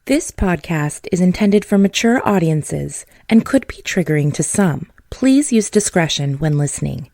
This podcast is intended for mature audiences and could be triggering to some. Please use discretion when listening.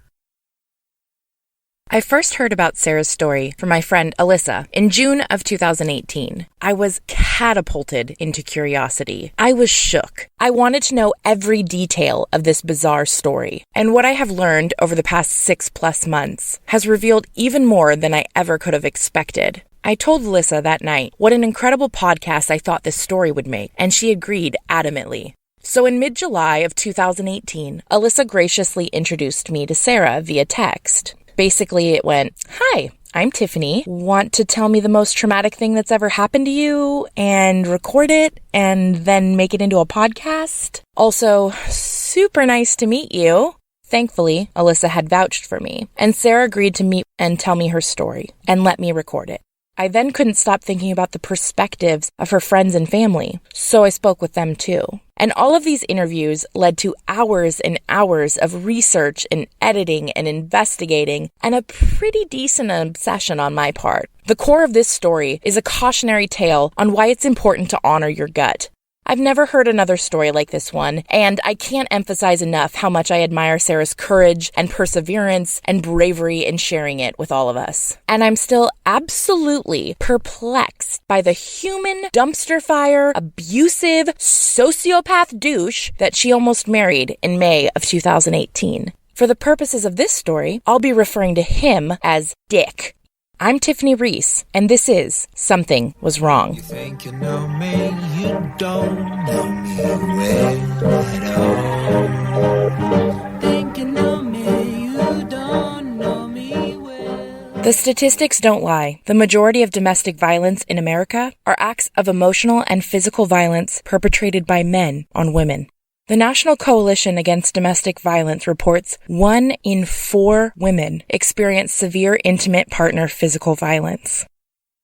I first heard about Sara's story from my friend Alyssa in June of 2018. I was catapulted into curiosity. I was shook. I wanted to know every detail of this bizarre story. And what I have learned over the past 6+ months has revealed even more than I ever could have expected. I told Alyssa that night what an incredible podcast I thought this story would make, and she agreed adamantly. So in mid-July of 2018, Alyssa graciously introduced me to Sara via text. Basically, it went, "Hi, I'm Tiffany. Want to tell me the most traumatic thing that's ever happened to you and record it and then make it into a podcast? Also, super nice to meet you." Thankfully, Alyssa had vouched for me, and Sara agreed to meet and tell me her story and let me record it. I then couldn't stop thinking about the perspectives of her friends and family, so I spoke with them too. And all of these interviews led to hours and hours of research and editing and investigating, and a pretty decent obsession on my part. The core of this story is a cautionary tale on why it's important to honor your gut. I've never heard another story like this one, and I can't emphasize enough how much I admire Sara's courage and perseverance and bravery in sharing it with all of us. And I'm still absolutely perplexed by the human dumpster fire, abusive, sociopath douche that she almost married in May of 2018. For the purposes of this story, I'll be referring to him as Dick. I'm Tiffany Reese, and this is Something Was Wrong. You think you know me, you don't know me well at all. Think you know me, you don't know me well. The statistics don't lie. The majority of domestic violence in America are acts of emotional and physical violence perpetrated by men on women. The National Coalition Against Domestic Violence reports 1 in 4 women experience severe intimate partner physical violence.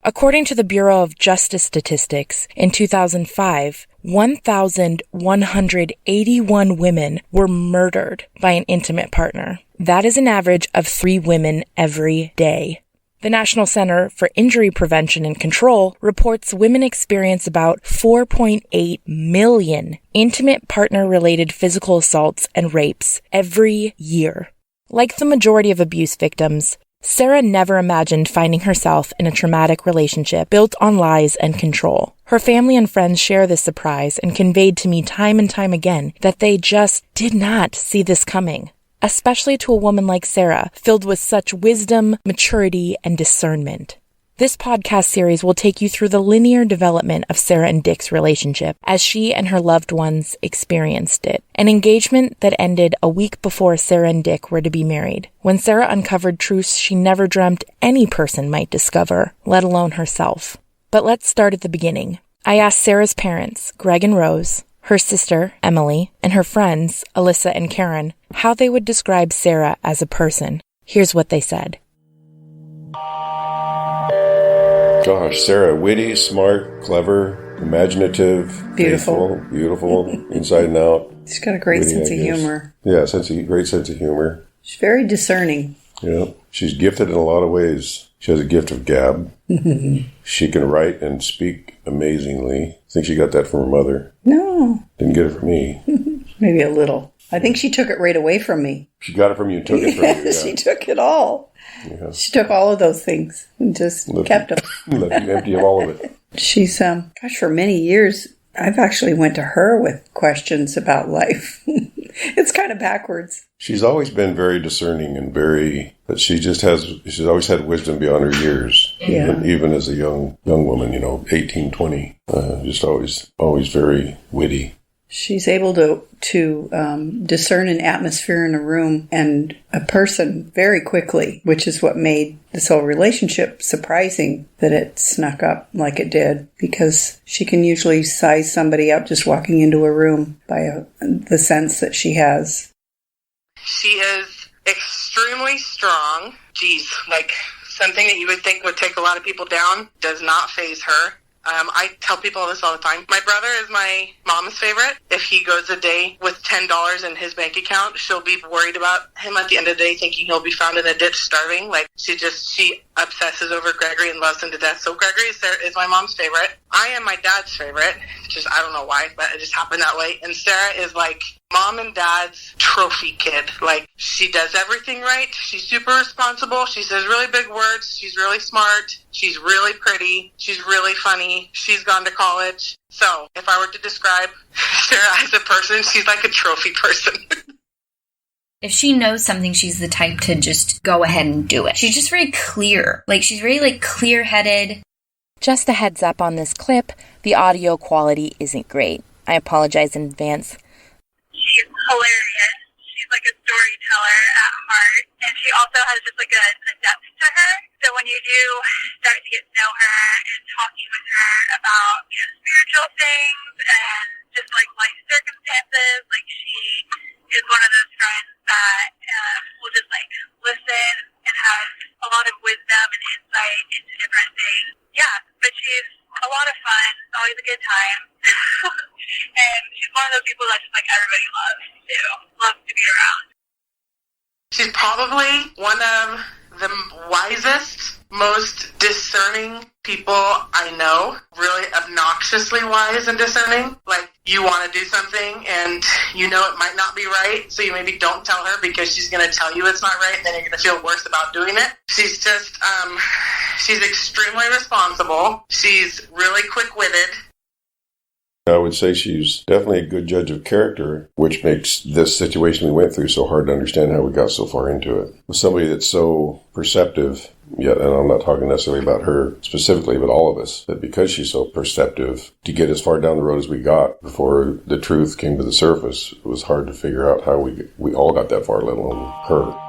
According to the Bureau of Justice Statistics, in 2005, 1,181 women were murdered by an intimate partner. That is an average of 3 women every day. The National Center for Injury Prevention and Control reports women experience about 4.8 million intimate partner-related physical assaults and rapes every year. Like the majority of abuse victims, Sara never imagined finding herself in a traumatic relationship built on lies and control. Her family and friends share this surprise and conveyed to me time and time again that they just did not see this coming. Especially to a woman like Sara, filled with such wisdom, maturity, and discernment. This podcast series will take you through the linear development of Sara and Dick's relationship as she and her loved ones experienced it. An engagement that ended a week before Sara and Dick were to be married, when Sara uncovered truths she never dreamt any person might discover, let alone herself. But let's start at the beginning. I asked Sara's parents, Greg and Rose, her sister, Emily, and her friends, Alyssa and Karen, how they would describe Sara as a person. Here's what they said. Gosh, Sara, witty, smart, clever, imaginative, Beautiful. beautiful, inside and out. She's got a great Witty, sense of humor. Yeah, great sense of humor. She's very discerning. Yeah, she's gifted in a lot of ways. She has a gift of gab. She can write and speak amazingly. I think she got that from her mother. No. Didn't get it from me. Maybe a little. I think she took it right away from me. She got it from you and took it from you. Yeah. She took it all. Yeah. She took all of those things and just kept them. Left you empty of all of it. She's, for many years, I've actually went to her with questions about life. It's kind of backwards. She's always been very discerning and but she's always had wisdom beyond her years. Yeah. Even as a young woman, 18, 20. Just always very witty. She's able to discern an atmosphere in a room and a person very quickly, which is what made this whole relationship surprising that it snuck up like it did, because she can usually size somebody up just walking into a room by the sense that she has. She is extremely strong. Geez, like something that you would think would take a lot of people down does not faze her. I tell people this all the time. My brother is my mom's favorite. If he goes a day with $10 in his bank account, she'll be worried about him at the end of the day, thinking he'll be found in a ditch starving. Like, she obsesses over Gregory and loves him to death. So Gregory is my mom's favorite. I am my dad's favorite. Just, I don't know why, but it just happened that way. And Sara is like mom and dad's trophy kid. Like, she does everything right. She's super responsible. She says really big words. She's really smart. She's really pretty. She's really funny. She's gone to college. So if I were to describe Sara as a person, she's like a trophy person. If she knows something, she's the type to just go ahead and do it. She's just very clear. Like, she's very, like, clear-headed. Just a heads up on this clip, the audio quality isn't great. I apologize in advance. She's hilarious. She's like a storyteller at heart. And she also has just like a depth to her. So when you do start to get to know her and talking with her about, spiritual things and just like life circumstances, like she is one of those friends that will just like listen and have a lot of wisdom and insight into different things. Yeah, but she's a lot of fun, always a good time. And she's one of those people that just like everybody loves too. Loves to be around. She's probably one of the wisest, most discerning people I know. Really obnoxiously wise and discerning. Like, you want to do something and you know it might not be right, so you maybe don't tell her because she's going to tell you it's not right, and then you're going to feel worse about doing it. She's just, she's extremely responsible. She's really quick-witted. I would say she's definitely a good judge of character, which makes this situation we went through so hard to understand how we got so far into it. With somebody that's so perceptive, yet, and I'm not talking necessarily about her specifically, but all of us, that because she's so perceptive, to get as far down the road as we got before the truth came to the surface, it was hard to figure out how we all got that far, let alone her.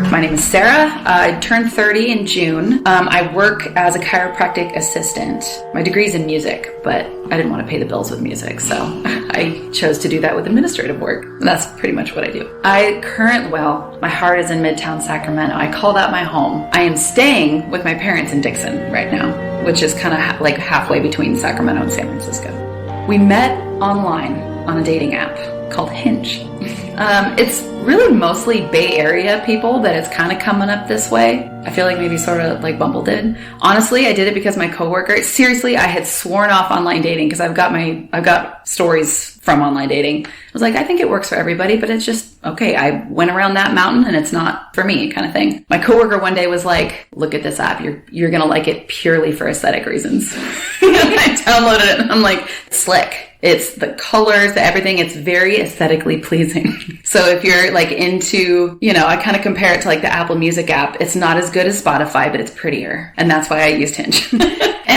My name is Sara. I turned 30 in June. I work as a chiropractic assistant. My degree's in music, but I didn't want to pay the bills with music, so I chose to do that with administrative work. And that's pretty much what I do. My heart is in Midtown Sacramento. I call that my home. I am staying with my parents in Dixon right now, which is kind of like halfway between Sacramento and San Francisco. We met online on a dating app called Hinge. It's really mostly Bay Area people that it's kind of coming up this way. I feel like maybe sort of like Bumble did. Honestly, I did it because my coworker, seriously, I had sworn off online dating because I've got stories from online dating. I was like, I think it works for everybody, but it's just, okay, I went around that mountain and it's not for me kind of thing. My coworker one day was like, look at this app. You're going to like it purely for aesthetic reasons. I downloaded it and I'm like, slick. It's the colors, the everything. It's very aesthetically pleasing. So if you're like into, I kind of compare it to like the Apple Music app. It's not as good as Spotify, but it's prettier. And that's why I used Hinge. And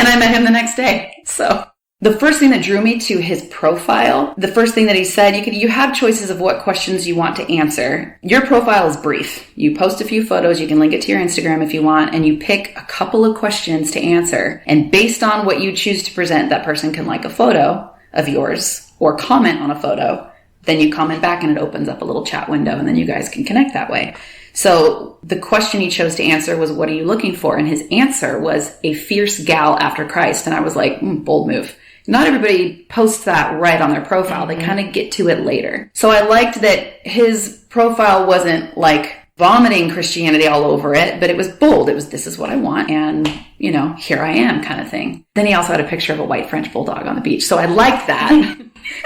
I met him the next day. So the first thing that drew me to his profile, the first thing that he said, you have choices of what questions you want to answer. Your profile is brief. You post a few photos, you can link it to your Instagram if you want, and you pick a couple of questions to answer. And based on what you choose to present, that person can like a photo of yours or comment on a photo. Then you comment back and it opens up a little chat window and then you guys can connect that way. So the question he chose to answer was, what are you looking for? And his answer was a fierce gal after Christ. And I was like, bold move. Not everybody posts that right on their profile. They kind of get to it later. So I liked that his profile wasn't like vomiting Christianity all over it, but it was bold. It was, this is what I want. And, here I am kind of thing. Then he also had a picture of a white French bulldog on the beach. So I liked that.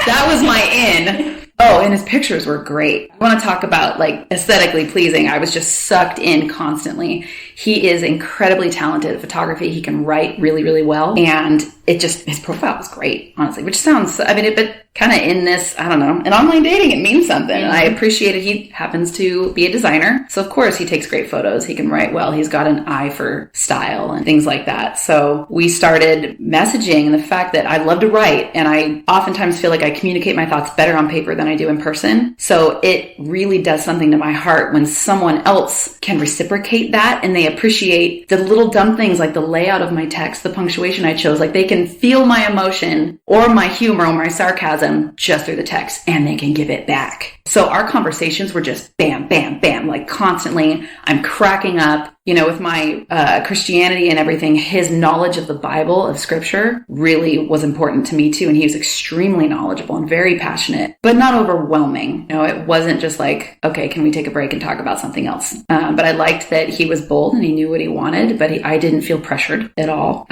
That was my in. Oh, and his pictures were great. I want to talk about like aesthetically pleasing. I was just sucked in constantly. He is incredibly talented at photography. He can write really, really well. And his profile was great, honestly, which sounds, but kind of in this, I don't know, in online dating, it means something. And I appreciate it. He happens to be a designer. So of course he takes great photos. He can write well. He's got an eye for style and things like that. So we started messaging, and the fact that I love to write, and I oftentimes feel like I communicate my thoughts better on paper than I do in person. So it really does something to my heart when someone else can reciprocate that and they appreciate the little dumb things like the layout of my text, the punctuation I chose. Like they can feel my emotion or my humor or my sarcasm just through the text, and they can give it back. So our conversations were just bam, bam, bam, like constantly. I'm cracking up. With my Christianity and everything, his knowledge of the Bible, of scripture, really was important to me too. And he was extremely knowledgeable and very passionate, but not overwhelming. It wasn't just like, okay, can we take a break and talk about something else? But I liked that he was bold and he knew what he wanted, but I didn't feel pressured at all.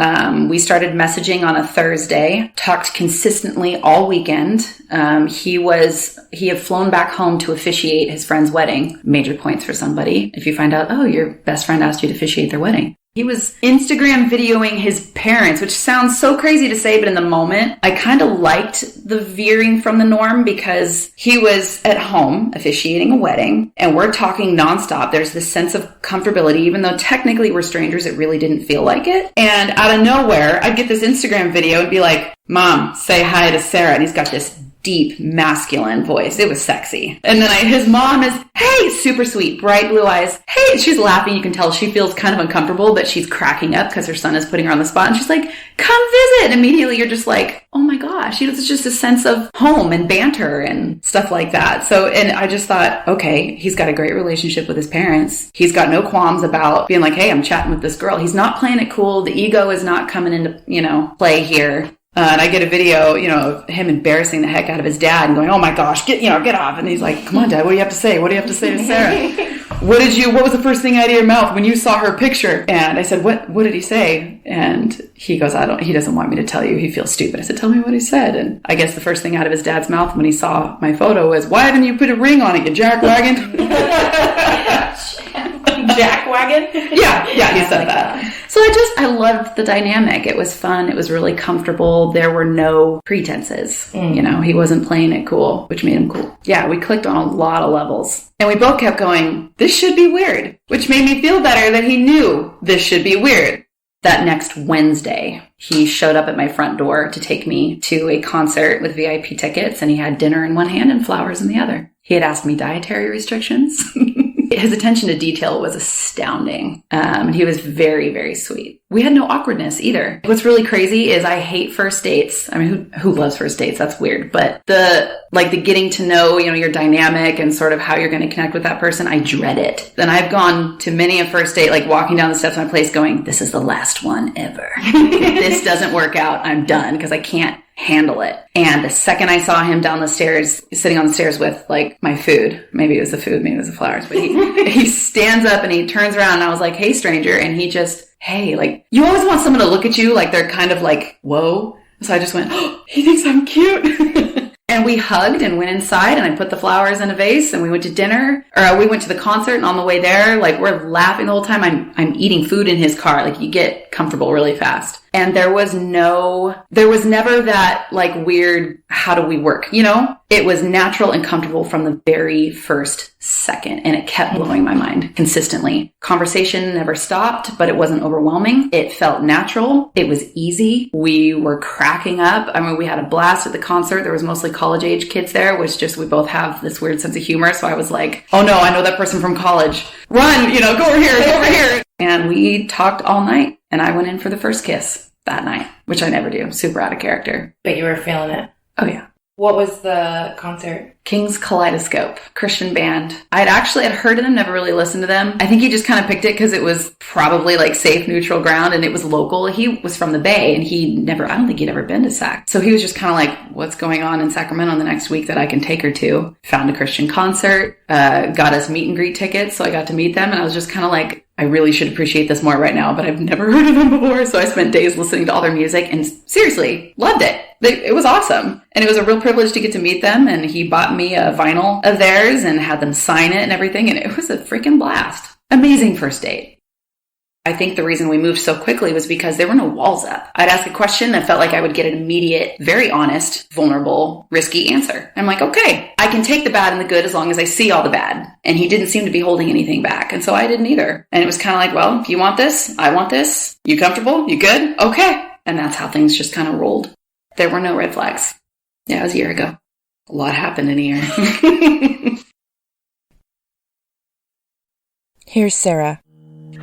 We started messaging on a Thursday, talked consistently all weekend. He had flown back home to officiate his friend's wedding. Major points for somebody. If you find out, oh, your best friend asked you to officiate their wedding. He was Instagram videoing his parents, which sounds so crazy to say, but in the moment, I kind of liked the veering from the norm because he was at home officiating a wedding and we're talking nonstop. There's this sense of comfortability, even though technically we're strangers, it really didn't feel like it. And out of nowhere, I'd get this Instagram video and be like, Mom, say hi to Sara. And he's got this deep masculine voice. It was sexy. And then his mom is, hey, super sweet, bright blue eyes. Hey, she's laughing. You can tell she feels kind of uncomfortable, but she's cracking up because her son is putting her on the spot. And she's like, come visit. And immediately you're just like, oh my gosh, it's just a sense of home and banter and stuff like that. So, and I just thought, okay, he's got a great relationship with his parents. He's got no qualms about being like, hey, I'm chatting with this girl. He's not playing it cool. The ego is not coming into, play here. And I get a video, of him embarrassing the heck out of his dad and going, oh my gosh, get off. And he's like, come on, Dad, what do you have to say? What do you have to say to Sara? What was the first thing out of your mouth when you saw her picture? And I said, what did he say? And he goes, he doesn't want me to tell you. He feels stupid. I said, tell me what he said. And I guess the first thing out of his dad's mouth when he saw my photo was, why didn't you put a ring on it, you jackwagon? Jackwagon? Yeah, he said that. So I loved the dynamic. It was fun. It was really comfortable. There were no pretenses. He wasn't playing it cool, which made him cool. Yeah, we clicked on a lot of levels. And we both kept going, this should be weird, which made me feel better that he knew this should be weird. That next Wednesday, he showed up at my front door to take me to a concert with VIP tickets, and he had dinner in one hand and flowers in the other. He had asked me dietary restrictions. His attention to detail was astounding. And he was very, very sweet. We had no awkwardness either. What's really crazy is I hate first dates. I mean, who loves first dates? That's weird. But the getting to know, your dynamic and sort of how you're going to connect with that person, I dread it. Then I've gone to many a first date, like walking down the steps of my place going, this is the last one ever. If this doesn't work out, I'm done because I can't handle it. And the second I saw him down the stairs, sitting on the stairs with my food, maybe it was the food, maybe it was the flowers, but he stands up and he turns around and I was like, hey, stranger. And he just, hey, you always want someone to look at you like they're kind of like, whoa. So I just went, oh, he thinks I'm cute. And we hugged and went inside and I put the flowers in a vase and we went to dinner, or we went to the concert, and on the way there, we're laughing the whole time. I'm eating food in his car. You get comfortable really fast. And there was never that weird, how do we work? It was natural and comfortable from the very first second. And it kept blowing my mind consistently. Conversation never stopped, but it wasn't overwhelming. It felt natural. It was easy. We were cracking up. I mean, we had a blast at the concert. There was mostly college age kids there, which we both have this weird sense of humor. So I was like, oh no, I know that person from college. Run, go over here. And we talked all night. And I went in for the first kiss that night, which I never do. Super out of character. But you were feeling it. Oh, yeah. What was the concert? King's Kaleidoscope, Christian band. I'd heard of them, never really listened to them. I think he just kind of picked it because it was probably safe, neutral ground, and it was local. He was from the Bay, and I don't think he'd ever been to Sac. So he was just kind of like, what's going on in Sacramento the next week that I can take her to? Found a Christian concert, got us meet and greet tickets, so I got to meet them, and I was just kind of like, I really should appreciate this more right now, but I've never heard of them before. So I spent days listening to all their music and seriously loved it. It was awesome. And it was a real privilege to get to meet them. And he bought me a vinyl of theirs and had them sign it and everything. And it was a freaking blast. Amazing first date. I think the reason we moved so quickly was because there were no walls up. I'd ask a question that felt like I would get an immediate, very honest, vulnerable, risky answer. I'm like, okay, I can take the bad and the good as long as I see all the bad. And he didn't seem to be holding anything back. And so I didn't either. And it was kind of like, well, if you want this, I want this. You comfortable? You good? Okay. And that's how things just kind of rolled. There were no red flags. Yeah, it was a year ago. A lot happened in a year. Here's Sara.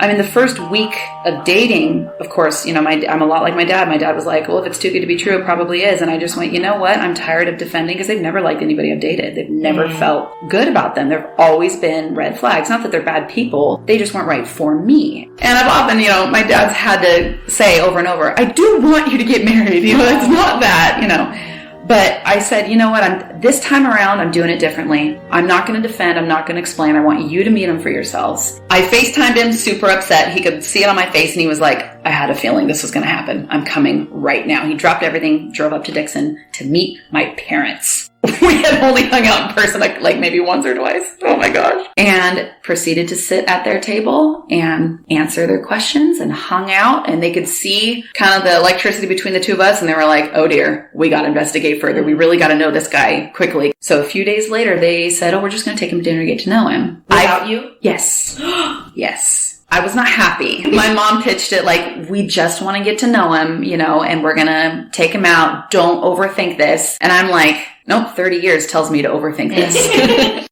I mean, the first week of dating, of course, you know, I'm a lot like my dad. My dad was like, well, if it's too good to be true, it probably is. And I just went, you know what? I'm tired of defending, because they've never liked anybody I've dated. They've never felt good about them. There've always been red flags. Not that they're bad people. They just weren't right for me. And I've often, you know, my dad's had to say over and over, I do want you to get married. You know, it's not that, you know. But I said, you know what, this time around, I'm doing it differently. I'm not going to defend. I'm not going to explain. I want you to meet him for yourselves. I FaceTimed him, super upset. He could see it on my face, and he was like, I had a feeling this was going to happen. I'm coming right now. He dropped everything, drove up to Dixon to meet my parents. We had only hung out in person like maybe once or twice. Oh my gosh. And proceeded to sit at their table and answer their questions and hung out. And they could see kind of the electricity between the two of us. And they were like, oh dear, we got to investigate further. We really got to know this guy quickly. So a few days later, they said, oh, we're just going to take him to dinner to get to know him. Without you? Yes. Yes. I was not happy. My mom pitched it like, we just want to get to know him, you know, and we're going to take him out. Don't overthink this. And I'm like, nope, 30 years tells me to overthink this.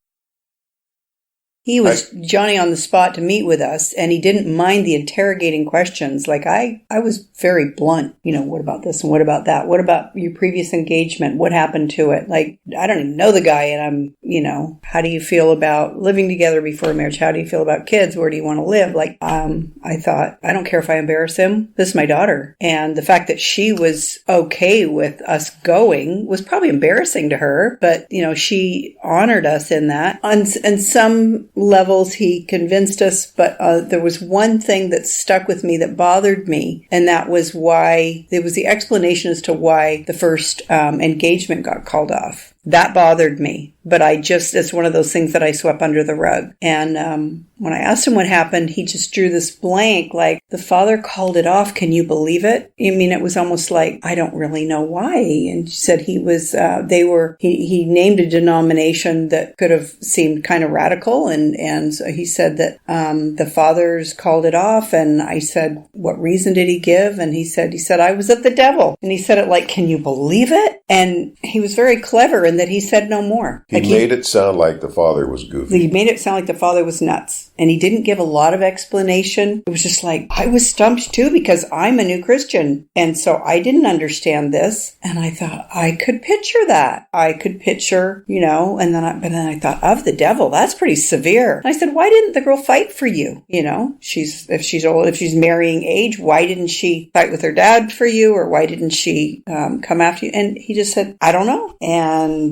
He was Johnny on the spot to meet with us, and he didn't mind the interrogating questions. Like, I was very blunt. You know, what about this and what about that? What about your previous engagement? What happened to it? Like, I don't even know the guy, and I'm, you know, how do you feel about living together before marriage? How do you feel about kids? Where do you want to live? Like, I thought, I don't care if I embarrass him. This is my daughter. And the fact that she was okay with us going was probably embarrassing to her, but, you know, she honored us in that. On some levels he convinced us, but there was one thing that stuck with me that bothered me, and that was why there was the explanation as to why the first engagement got called off. That bothered me, but it's one of those things that I swept under the rug. And when I asked him what happened, he just drew this blank, like, the father called it off. Can you believe it? I mean, it was almost like, I don't really know why. And she said he was, he named a denomination that could have seemed kind of radical. And so he said that the fathers called it off. And I said, what reason did he give? And he said, I was of the devil. And he said it like, can you believe it? And he was very clever in that he said no more. He made it sound like the father was goofy. He made it sound like the father was nuts. And he didn't give a lot of explanation. It was just like, I was stumped too, because I'm a new Christian. And so I didn't understand this. And I thought, I could picture that. I could picture, you know, but then I thought, of the devil, that's pretty severe. And I said, why didn't the girl fight for you? You know, if she's old, if she's marrying age, why didn't she fight with her dad for you? Or why didn't she come after you? And he just said, I don't know. And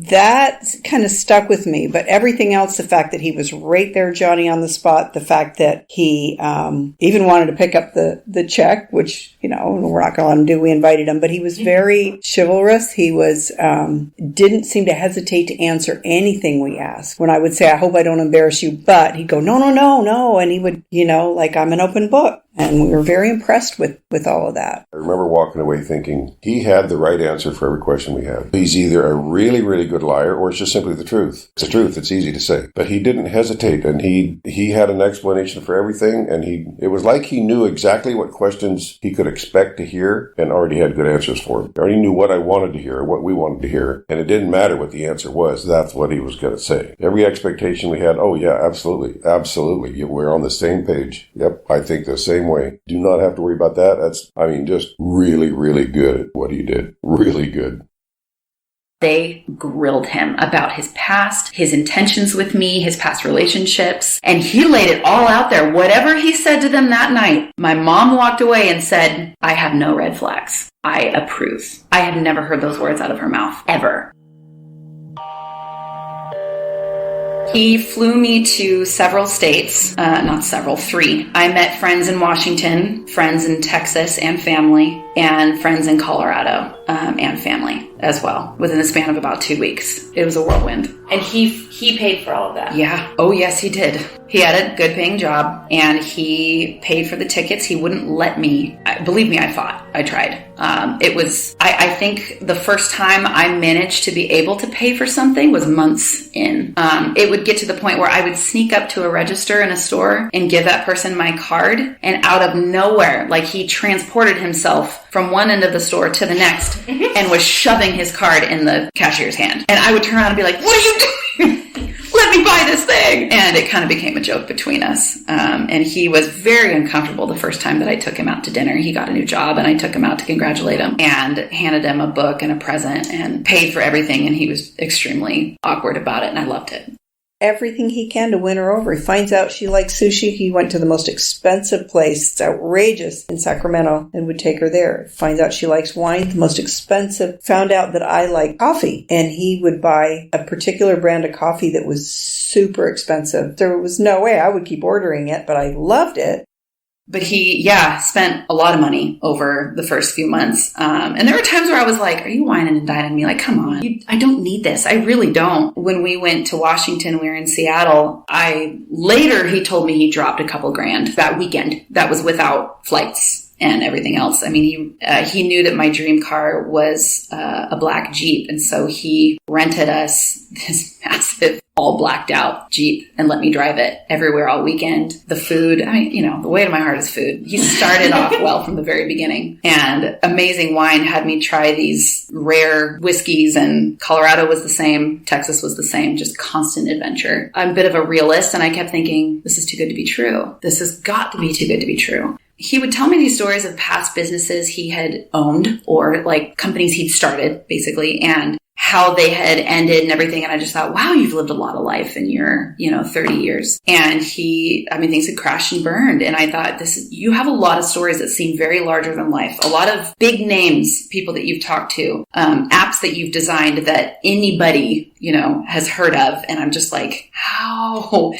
that kind of stuck with me. But everything else, the fact that he was right there, Johnny, on the spot, the fact that he even wanted to pick up the check, which, you know, we're not going to let him do. We invited him, but he was very chivalrous. He was didn't seem to hesitate to answer anything we asked. When I would say, I hope I don't embarrass you, but he'd go, no. And he would, you know, like, I'm an open book. And we were very impressed with all of that. I remember walking away thinking he had the right answer for every question we had. He's either a really, really good liar, or it's just simply the truth. It's the truth. It's easy to say. But he didn't hesitate, and he had an explanation for everything, and it was like he knew exactly what questions he could expect to hear and already had good answers for them. He already knew what I wanted to hear, or what we wanted to hear, and it didn't matter what the answer was. That's what he was going to say. Every expectation we had, oh yeah, absolutely. We're on the same page. Yep, I think the same way. Do not have to worry about that. That's, just really, really good at what he did. Really good. They grilled him about his past, his intentions with me, his past relationships, and he laid it all out there. Whatever he said to them that night, my mom walked away and said, I have no red flags. I approve. I had never heard those words out of her mouth, ever. He flew me to several states, three. I met friends in Washington, friends in Texas and family, and friends in Colorado and family as well, within the span of about 2 weeks. It was a whirlwind. And he paid for all of that? Yeah. Oh, yes, he did. He had a good paying job, and he paid for the tickets. He wouldn't let me. Believe me, I fought. I tried. I think the first time I managed to be able to pay for something was months in. It would get to the point where I would sneak up to a register in a store and give that person my card, and out of nowhere, like, he transported himself from one end of the store to the next and was shoving his card in the cashier's hand. And I would turn around and be like, what are you doing? let me buy this thing. And it kind of became a joke between us. And he was very uncomfortable the first time that I took him out to dinner. He got a new job and I took him out to congratulate him and handed him a book and a present and paid for everything. And he was extremely awkward about it. And I loved it. Everything he can to win her over. He finds out she likes sushi. He went to the most expensive place. It's outrageous in Sacramento and would take her there. Finds out she likes wine, the most expensive. Found out that I like coffee and he would buy a particular brand of coffee that was super expensive. There was no way I would keep ordering it, but I loved it. But he, spent a lot of money over the first few months. And there were times where I was like, are you whining and dining me? Like, come on, I don't need this. I really don't. When we went to Washington, we were in Seattle. Later he told me he dropped a couple grand that weekend. That was without flights and everything else. I mean, he knew that my dream car was a black Jeep. And so he rented us this massive, all blacked out Jeep and let me drive it everywhere all weekend. The food, the way to my heart is food. He started off well from the very beginning. And amazing wine, had me try these rare whiskeys, and Colorado was the same. Texas was the same, just constant adventure. I'm a bit of a realist and I kept thinking, this is too good to be true. This has got to be too good to be true. He would tell me these stories of past businesses he had owned or like companies he'd started basically, and how they had ended and everything. And I just thought, wow, you've lived a lot of life in your, 30 years. And things had crashed and burned. And I thought, you have a lot of stories that seem very larger than life. A lot of big names, people that you've talked to, apps that you've designed that anybody, has heard of. And I'm just like, how?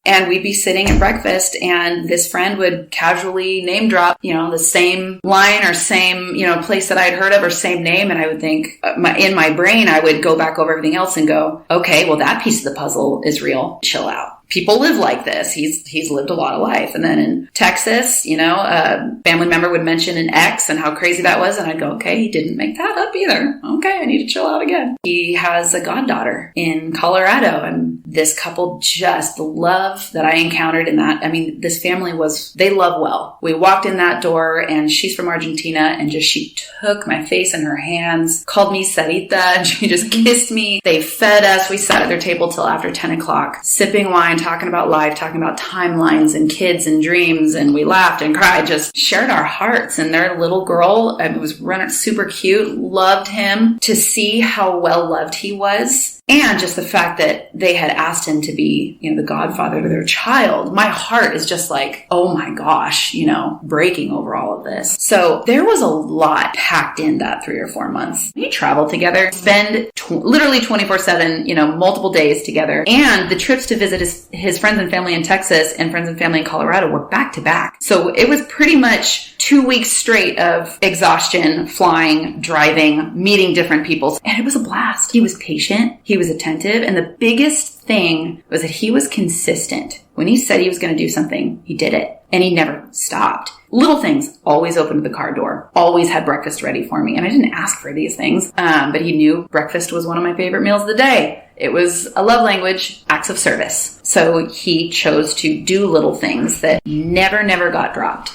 And we'd be sitting at breakfast and this friend would casually name drop, the same line or same, place that I'd heard of or same name. And I would think in my brain, I would go back over everything else and go, okay, well, that piece of the puzzle is real. Chill out. People live like this. He's lived a lot of life. And then in Texas, a family member would mention an ex and how crazy that was. And I'd go, okay, he didn't make that up either. Okay, I need to chill out again. He has a goddaughter in Colorado. And this couple, just the love that I encountered in that. I mean, this family they love well. We walked in that door and she's from Argentina and she took my face in her hands, called me Sarita, and she just kissed me. They fed us. We sat at their table till after 10 o'clock, sipping wine, talking about life, talking about timelines and kids and dreams. And we laughed and cried, just shared our hearts. And their little girl, was running super cute, loved him. To see how well loved he was. And just the fact that they had asked him to be, the godfather to their child. My heart is just like, oh my gosh, breaking over all of this. So there was a lot packed in that 3 or 4 months. We traveled together, spend literally 24/7, multiple days together. And the trips to visit his friends and family in Texas and friends and family in Colorado were back to back. So it was pretty much 2 weeks straight of exhaustion, flying, driving, meeting different people. And it was a blast. He was patient. He was attentive. And the biggest thing was that he was consistent. When he said he was going to do something, he did it. And he never stopped. Little things, always opened the car door, always had breakfast ready for me. And I didn't ask for these things, but he knew breakfast was one of my favorite meals of the day. It was a love language, acts of service. So he chose to do little things that never got dropped.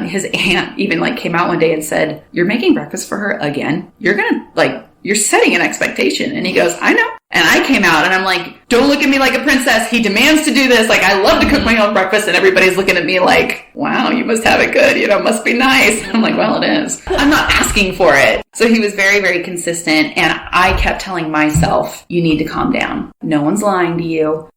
His aunt even came out one day and said, "You're making breakfast for her again? You're setting an expectation." And he goes, "I know." And I came out and I'm like, "Don't look at me like a princess. He demands to do this. I love to cook my own breakfast." And everybody's looking at me like, "Wow, you must have it good. Must be nice." I'm like, "Well, it is. I'm not asking for it." So he was very, very consistent. And I kept telling myself, you need to calm down. No one's lying to you.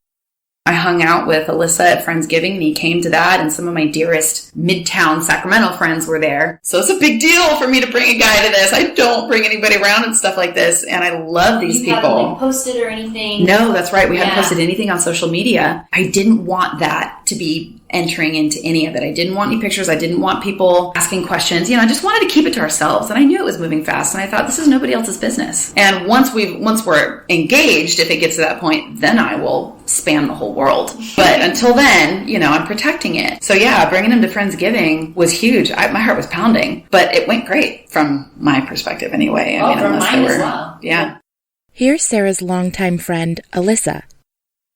I hung out with Alyssa at Friendsgiving and he came to that, and some of my dearest Midtown Sacramento friends were there. So it's a big deal for me to bring a guy to this. I don't bring anybody around and stuff like this, and I love these people. You haven't posted or anything? No, that's right. We hadn't posted anything on social media. I didn't want that to be entering into any of it. I didn't want any pictures. I didn't want people asking questions. I just wanted to keep it to ourselves. And I knew it was moving fast. And I thought, this is nobody else's business. And once we're engaged, if it gets to that point, then I will span the whole world. But until then, I'm protecting it. So yeah, bringing him to Friendsgiving was huge. My heart was pounding, but it went great from my perspective anyway. From mine as well. Yeah. Here's Sarah's longtime friend, Alyssa.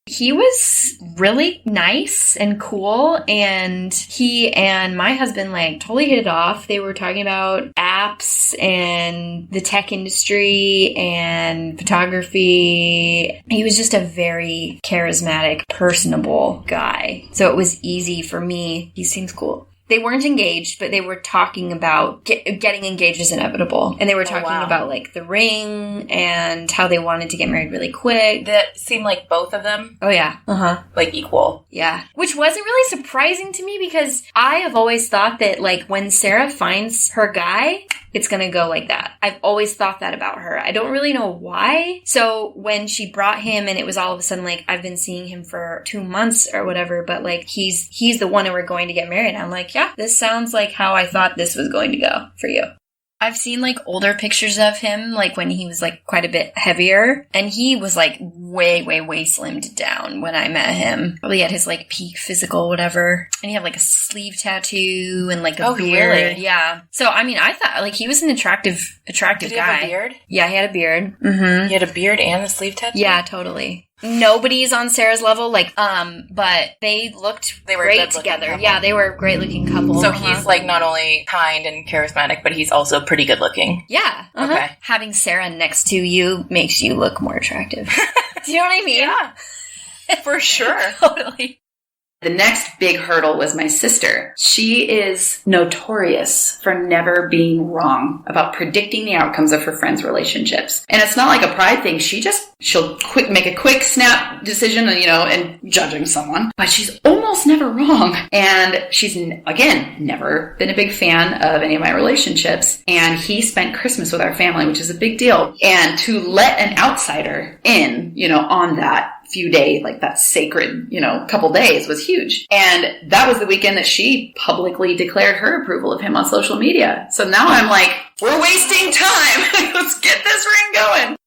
He was really nice and cool, and he and my husband like totally hit it off. They were talking about apps and the tech industry and photography. He was just a very charismatic, personable guy. So it was easy for me. He seems cool. They weren't engaged, but they were talking about getting engaged is inevitable. And they were talking about, like, the ring and how they wanted to get married really quick. That seemed like both of them? Oh, yeah. Uh-huh. Like, equal. Yeah. Which wasn't really surprising to me because I have always thought that, like, when Sara finds her guy, it's gonna go like that. I've always thought that about her. I don't really know why. So when she brought him and it was all of a sudden like, I've been seeing him for 2 months or whatever, but like, he's the one and we're going to get married. I'm like, yeah, this sounds like how I thought this was going to go for you. I've seen like older pictures of him, like when he was like quite a bit heavier, and he was like way slimmed down when I met him. Probably at his like peak physical, whatever. And he had like a sleeve tattoo and like a beard. Really? Yeah. So I mean, I thought like he was an attractive Did guy. he have a beard? Yeah, he had a beard. Mm-hmm. He had a beard and a sleeve tattoo? Yeah, totally. Nobody's on Sarah's level, like, but they looked great together. Couple. Yeah, they were a great looking couple. So he's like not only kind and charismatic, but he's also pretty good looking. Yeah. Uh-huh. Okay. Having Sara next to you makes you look more attractive. Do you know what I mean? Yeah. For sure. Totally. The next big hurdle was my sister. She is notorious for never being wrong about predicting the outcomes of her friends' relationships. And it's not like a pride thing. She'll make a quick snap decision, and judging someone. But she's almost never wrong. And she's, again, never been a big fan of any of my relationships. And he spent Christmas with our family, which is a big deal. And to let an outsider in, on that few day, like that sacred, couple days was huge. And that was the weekend that she publicly declared her approval of him on social media. So now I'm like, we're wasting time. Let's get this ring going.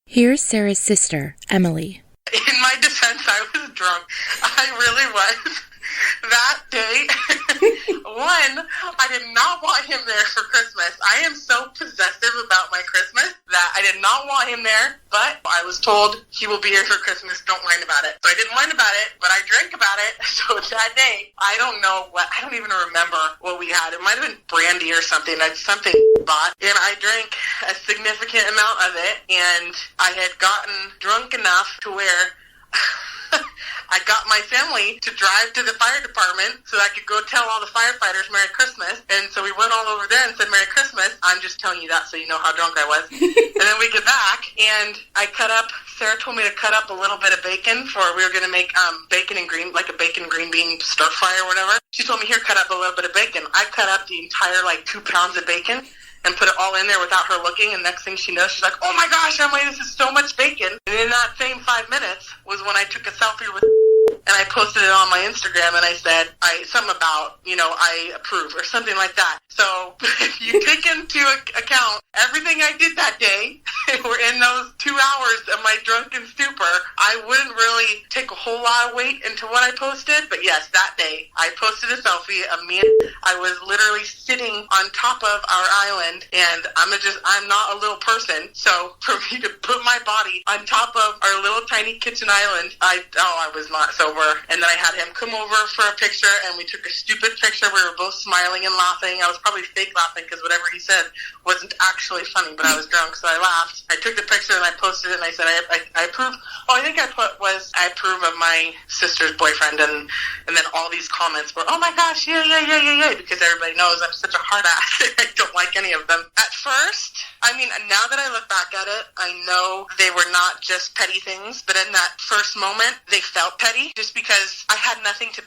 Here's Sarah's sister, Emily. In my defense, I was drunk. I really was. That day, one, I did not want him there for Christmas. I am so possessive about my Christmas that I did not want him there, but I was told he will be here for Christmas. Don't whine about it. So I didn't whine about it, but I drank about it. So that day, I don't even remember what we had. It might have been brandy or something. That's something bought. And I drank a significant amount of it, and I had gotten drunk enough to where I got my family to drive to the fire department so I could go tell all the firefighters Merry Christmas. And so we went all over there and said Merry Christmas. I'm just telling you that so you know how drunk I was. And then we get back, and Sarah told me to cut up a little bit of bacon we were going to make bacon and green, like a bacon green bean stir fry or whatever. She told me, here, cut up a little bit of bacon. I cut up the entire 2 pounds of bacon and put it all in there without her looking, and next thing she knows, she's like, oh my gosh, Emily, this is so much bacon. And in that same 5 minutes was when I took a selfie with and I posted it on my Instagram, and I said, something about, I approve, or something like that. So if you take into account everything I did that day, or in those 2 hours of my drunken stupor, I wouldn't really take a whole lot of weight into what I posted. But yes, that day, I posted a selfie of me. I was literally sitting on top of our island, and I'm not a little person. So for me to put my body on top of our little tiny kitchen island, I was not sober. And then I had him come over for a picture, and we took a stupid picture. We were both smiling and laughing. I was probably fake laughing because whatever he said wasn't actually funny, but I was drunk, so I laughed. I took the picture and I posted it, and I said, I approve. I think I approve of my sister's boyfriend, and then all these comments were, oh my gosh, yeah, because everybody knows I'm such a hard ass. I don't like any of them. At first, now that I look back at it, I know they were not just petty things, but in that first moment, they felt petty, just because I had nothing to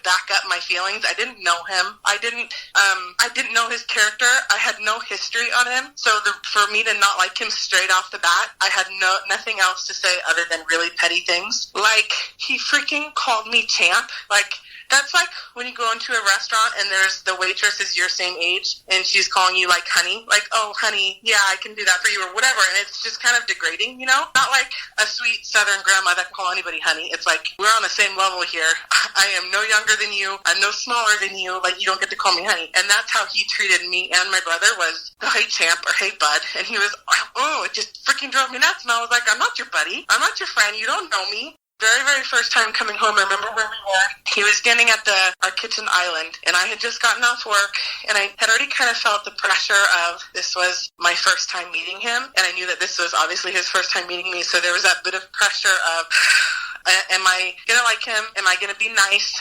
back up my feelings. I didn't know him. I didn't know his character. I had no history on him. So for me to not like him straight off the bat, I had nothing else to say other than really petty things. Like, he freaking called me champ. Like, That's like when you go into a restaurant and there's the waitress is your same age and she's calling you like honey, like, oh honey, yeah, I can do that for you or whatever. And it's just kind of degrading, not like a sweet Southern grandma that can call anybody honey. It's like, we're on the same level here. I am no younger than you. I'm no smaller than you. Like, you don't get to call me honey. And that's how he treated me and my brother, was, oh, hey champ or hey bud. And he was, oh, it just freaking drove me nuts. And I was like, I'm not your buddy. I'm not your friend. You don't know me. Very, very first time coming home, I remember where we were. He was standing at our kitchen island, and I had just gotten off work, and I had already kind of felt the pressure of this was my first time meeting him, and I knew that this was obviously his first time meeting me, so there was that bit of pressure of, am I going to like him? Am I going to be nice?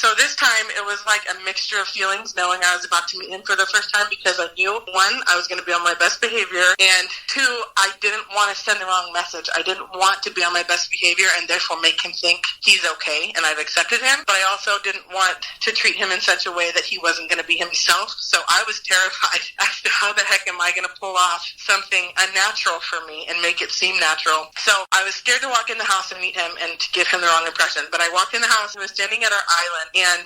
So this time it was like a mixture of feelings knowing I was about to meet him for the first time, because I knew, one, I was going to be on my best behavior, and two, I didn't want to send the wrong message. I didn't want to be on my best behavior and therefore make him think he's okay and I've accepted him, but I also didn't want to treat him in such a way that he wasn't going to be himself. So I was terrified as to how the heck am I going to pull off something unnatural for me and make it seem natural. So I was scared to walk in the house and meet him and to give him the wrong impression. But I walked in the house and was standing at our island, and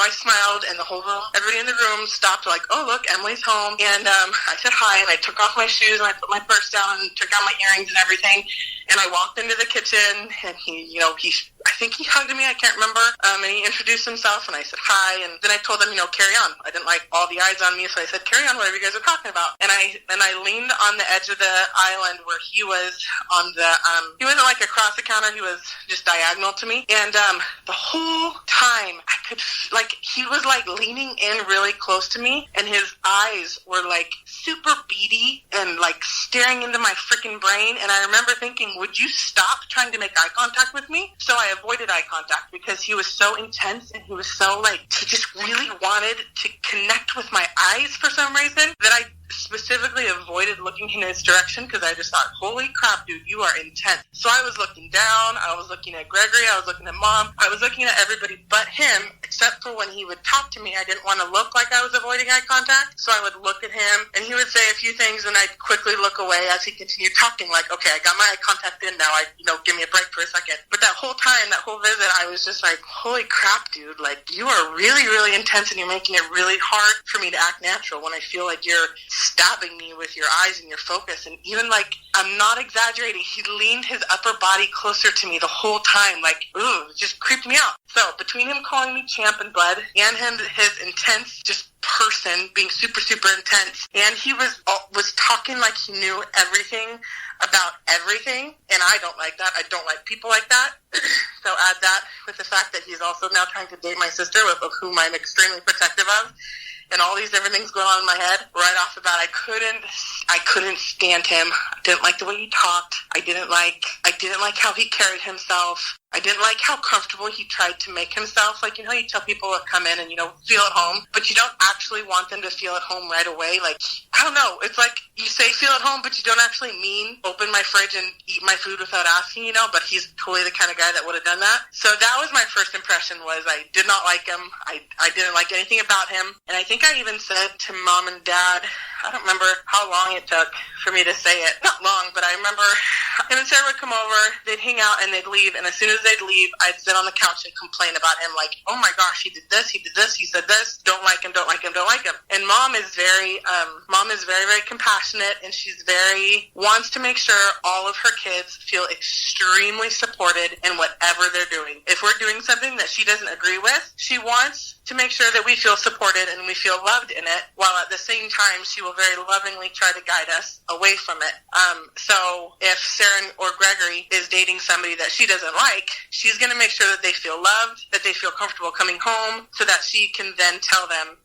I smiled, and the whole room, everybody in the room stopped, like, oh look, Emily's home. And I said hi, and I took off my shoes and I put my purse down and took out my earrings and everything. And I walked into the kitchen, and I think he hugged me, I can't remember, and he introduced himself, and I said hi, and then I told him, carry on. I didn't like all the eyes on me, so I said, carry on, whatever you guys are talking about. And I leaned on the edge of the island where he was on the, he wasn't like across the counter, he was just diagonal to me, and the whole time, I could, he was like leaning in really close to me, and his eyes were like super beady and like staring into my freaking brain, and I remember thinking, would you stop trying to make eye contact with me? So I avoided eye contact because he was so intense and he was so he just really wanted to connect with my eyes for some reason that I specifically avoided looking in his direction because I just thought, holy crap, dude, you are intense. So I was looking down, I was looking at Gregory, I was looking at Mom, I was looking at everybody but him, except for when he would talk to me, I didn't want to look like I was avoiding eye contact, so I would look at him, and he would say a few things, and I'd quickly look away as he continued talking, like, okay, I got my eye contact in now, give me a break for a second. But that whole time, that whole visit, I was just like, holy crap, dude, you are really, really intense, and you're making it really hard for me to act natural when I feel like you're stabbing me with your eyes and your focus. And even I'm not exaggerating, he leaned his upper body closer to me the whole time, ooh, it just creeped me out. So between him calling me champ and bud and his intense just person being super, super intense, and he was talking like he knew everything about everything, and I don't like that. I don't like people like that. So add that with the fact that he's also now trying to date my sister, of whom I'm extremely protective of, and all these different things going on in my head. Right off the bat, I couldn't stand him. I didn't like the way he talked. I didn't like how he carried himself. I didn't like how comfortable he tried to make himself. You tell people to come in and, feel at home, but you don't actually want them to feel at home right away. I don't know. It's like you say feel at home, but you don't actually mean open my fridge and eat my food without asking, but he's totally the kind of guy that would have done that. So that was my first impression, was I did not like him. I didn't like anything about him. And I think I even said to Mom and Dad, I don't remember how long it took for me to say it. Not long, but I remember him and Sarah would come over, they'd hang out, and they'd leave, and as soon as they'd leave, I'd sit on the couch and complain about him, oh my gosh, he did this, he said this, don't like him. And Mom is very, very compassionate, and she's wants to make sure all of her kids feel extremely supported in whatever they're doing. If we're doing something that she doesn't agree with, she wants to make sure that we feel supported and we feel loved in it, while at the same time she will very lovingly try to guide us away from it. So if Sarah or Gregory is dating somebody that she doesn't like, she's going to make sure that they feel loved, that they feel comfortable coming home, so that she can then tell them,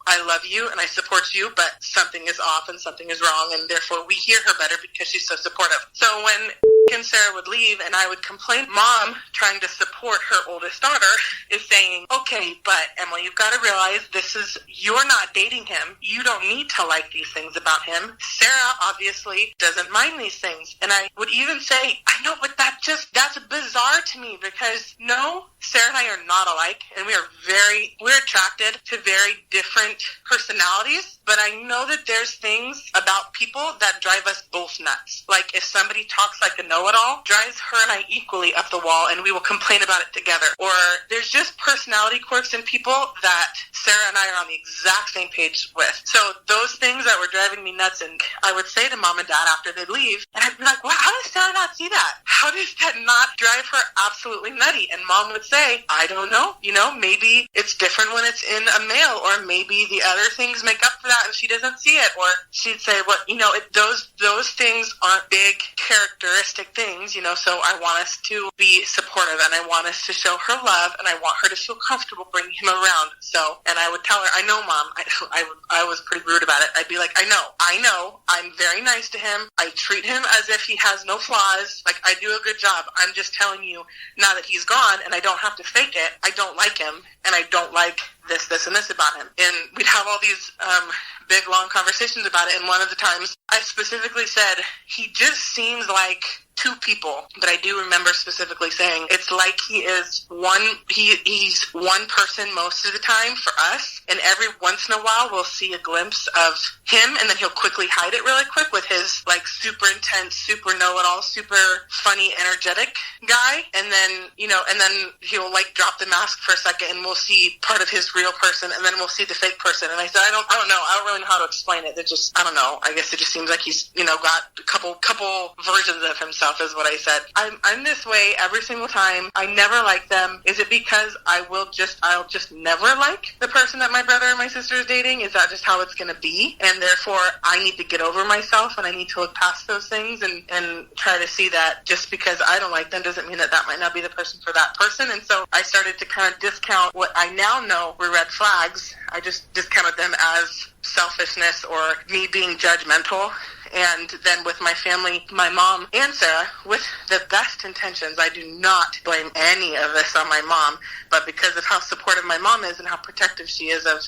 I love you and I support you, but something is off and something is wrong, and therefore we hear her better because she's so supportive. So when and Sarah would leave and I would complain, Mom, trying to support her oldest daughter, is saying, okay, but Emily, you've got to realize you're not dating him. You don't need to like these things about him. Sarah obviously doesn't mind these things. And I would even say, I know, but that's bizarre to me, because no, Sarah and I are not alike, and we're attracted to very different personalities, but I know that there's things about people that drive us both nuts. Like if somebody talks like a know-it-all, drives her and I equally up the wall, and we will complain about it together. Or there's just personality quirks in people that Sarah and I are on the exact same page with. So those things that were driving me nuts, and I would say to mom and dad after they'd leave, and I'd be like, wow, how does Sarah not see that? How does that not drive her absolutely nutty? And mom would say, I don't know. Maybe it's different when it's in a male, or maybe the other things make up for that and she doesn't see it. Or she'd say, well, those things aren't big characteristic things, so I want us to be supportive, and I want us to show her love, and I want her to feel comfortable bringing him around. So, and I would tell her, I know, mom, I was pretty rude about it. I'd be like, I know, I'm very nice to him. I treat him as if he has no flaws. Like, I do a good job. I'm just telling you now that he's gone and I don't have to fake it. I don't like him, and I don't like this, and this about him. And we'd have all these big, long conversations about it. And one of the times I specifically said, he just seems like two people, but I do remember specifically saying it's like he's one person most of the time for us, and every once in a while we'll see a glimpse of him, and then he'll quickly hide it really quick with his like super intense, super know-it-all, super funny, energetic guy, and then he'll like drop the mask for a second, and we'll see part of his real person, and then we'll see the fake person. And I said, I don't know, I don't really know how to explain it. I don't know. I guess it just seems like he's got a couple versions of himself, is what I said. I'm this way every single time. I never like them. Is it because I'll just never like the person that my brother or my sister is dating? Is that just how it's going to be? And therefore, I need to get over myself, and I need to look past those things and try to see that just because I don't like them doesn't mean that might not be the person for that person. And so I started to kind of discount what I now know were red flags. I just discounted them as selfishness or me being judgmental. And then with my family, my mom and Sarah, with the best intentions, I do not blame any of this on my mom, but because of how supportive my mom is and how protective she is of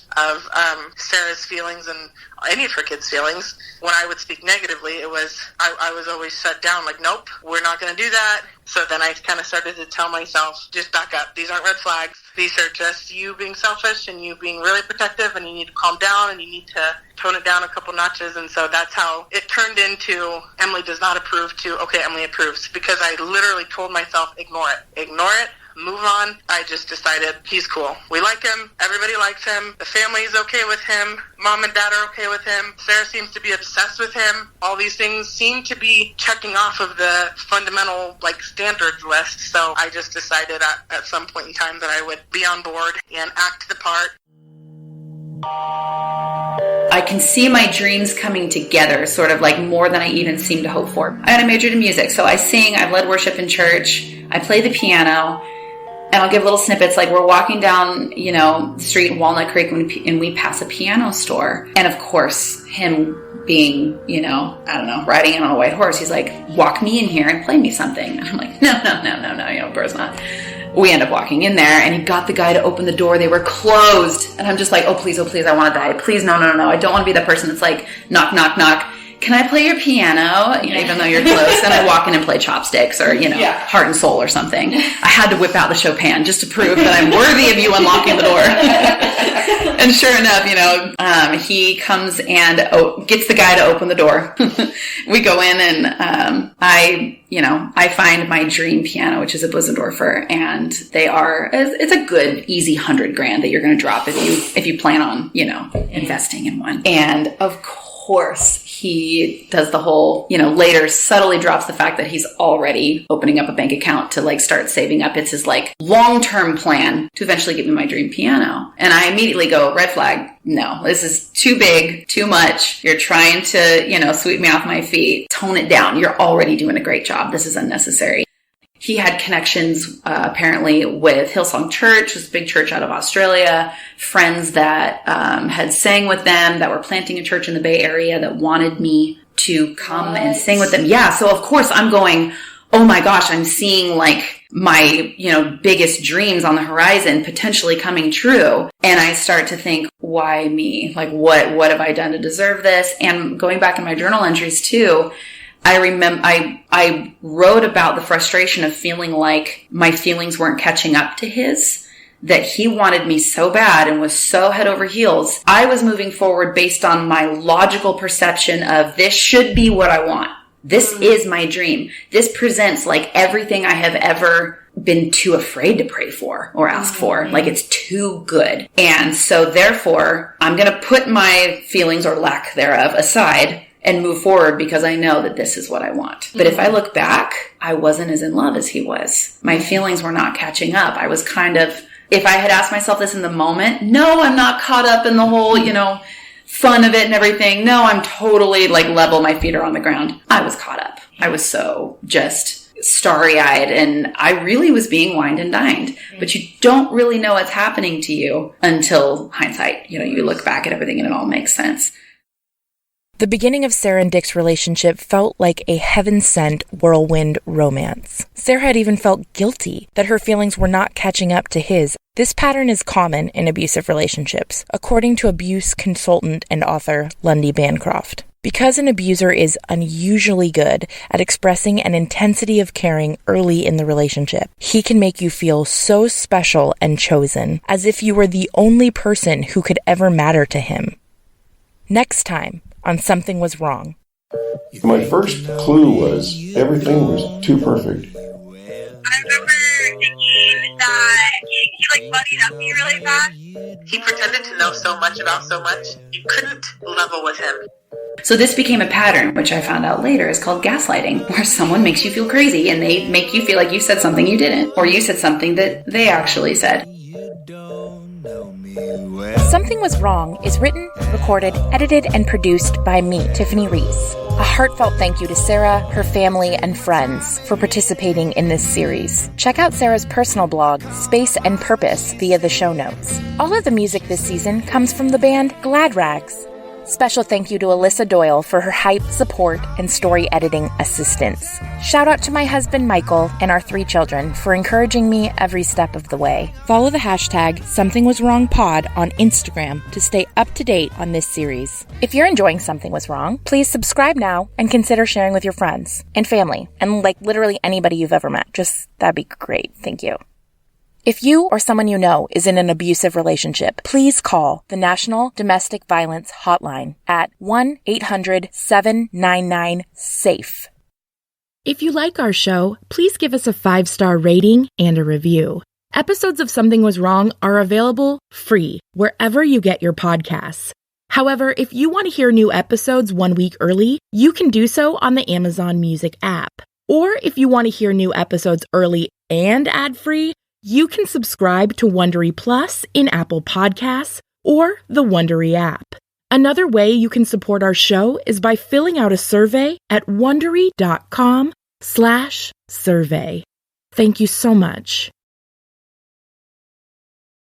Sarah's feelings and any of her kids' feelings, when I would speak negatively, I was always shut down, like, nope, we're not going to do that. So then I kind of started to tell myself, just back up. These aren't red flags. These are just you being selfish and you being really protective, and you need to calm down and you need to tone it down a couple notches. And so that's how it turned into Emily does not approve to, okay, Emily approves, because I literally told myself, ignore it, move on. I just decided he's cool. We like him. Everybody likes him. The family's okay with him. Mom and dad are okay with him. Sarah seems to be obsessed with him. All these things seem to be checking off of the fundamental, standards list. So I just decided at some point in time that I would be on board and act the part. I can see my dreams coming together, sort of like more than I even seem to hope for. I had a majored in music, so I sing, I've led worship in church, I play the piano, and I'll give little snippets, like we're walking down, the street in Walnut Creek, and we pass a piano store. And of course, him being, riding in on a white horse, he's like, walk me in here and play me something. And I'm like, no, of course not. We end up walking in there, and he got the guy to open the door. They were closed. And I'm just like, oh, please, I want to die. Please, no. I don't want to be that person that's like, knock, knock, knock. Can I play your piano? Even though you're close. And I walk in and play Chopsticks or, Heart and Soul or something. I had to whip out the Chopin just to prove that I'm worthy of you unlocking the door. And sure enough, he comes and gets the guy to open the door. We go in, and I find my dream piano, which is a Bösendorfer, and it's a good, easy $100,000 that you're going to drop if you plan on, investing in one. And of course, he does the whole, later subtly drops the fact that he's already opening up a bank account to start saving up. It's his long-term plan to eventually give me my dream piano. And I immediately go, red flag. No, this is too big, too much. You're trying to, sweep me off my feet. Tone it down. You're already doing a great job. This is unnecessary. He had connections, apparently, with Hillsong Church, which is a big church out of Australia, friends that had sang with them, that were planting a church in the Bay Area that wanted me to come and sing with them. Yeah, so of course I'm going, oh my gosh, I'm seeing my, biggest dreams on the horizon potentially coming true. And I start to think, why me? What have I done to deserve this? And going back in my journal entries too, I remember I wrote about the frustration of feeling like my feelings weren't catching up to his, that he wanted me so bad and was so head over heels. I was moving forward based on my logical perception of this should be what I want. This is my dream. This presents like everything I have ever been too afraid to pray for or ask for. Like it's too good. And so therefore, I'm going to put my feelings or lack thereof aside and move forward because I know that this is what I want. But if I look back, I wasn't as in love as he was. My feelings were not catching up. I was kind of, if I had asked myself this in the moment, no, I'm not caught up in the whole, fun of it and everything. No, I'm totally like level. My feet are on the ground. I was caught up. I was so just starry-eyed and I really was being wined and dined. But you don't really know what's happening to you until hindsight. You look back at everything and it all makes sense. The beginning of Sara and Dick's relationship felt like a heaven-sent whirlwind romance. Sara had even felt guilty that her feelings were not catching up to his. This pattern is common in abusive relationships, according to abuse consultant and author Lundy Bancroft. Because an abuser is unusually good at expressing an intensity of caring early in the relationship, he can make you feel so special and chosen, as if you were the only person who could ever matter to him. Next time on Something Was Wrong. My first clue was everything was too perfect. I remember thinking that he buddied up me really fast. He pretended to know so much about so much, you couldn't level with him. So this became a pattern, which I found out later is called gaslighting, where someone makes you feel crazy and they make you feel like you said something you didn't, or you said something that they actually said. Something Was Wrong is written, recorded, edited, and produced by me, Tiffany Reese. A heartfelt thank you to Sara, her family, and friends for participating in this series. Check out Sara's personal blog, Space and Purpose, via the show notes. All of the music this season comes from the band Glad Rags. Special thank you to Alyssa Doyle for her hype, support, and story editing assistance. Shout out to my husband Michael and our 3 children for encouraging me every step of the way. Follow the hashtag SomethingWasWrongPod on Instagram to stay up to date on this series. If you're enjoying Something Was Wrong, please subscribe now and consider sharing with your friends and family and literally anybody you've ever met. That'd be great. Thank you. If you or someone you know is in an abusive relationship, please call the National Domestic Violence Hotline at 1-800-799-SAFE. If you like our show, please give us a 5-star rating and a review. Episodes of Something Was Wrong are available free wherever you get your podcasts. However, if you want to hear new episodes 1 week early, you can do so on the Amazon Music app. Or if you want to hear new episodes early and ad-free, you can subscribe to Wondery Plus in Apple Podcasts or the Wondery app. Another way you can support our show is by filling out a survey at Wondery.com/survey. Thank you so much.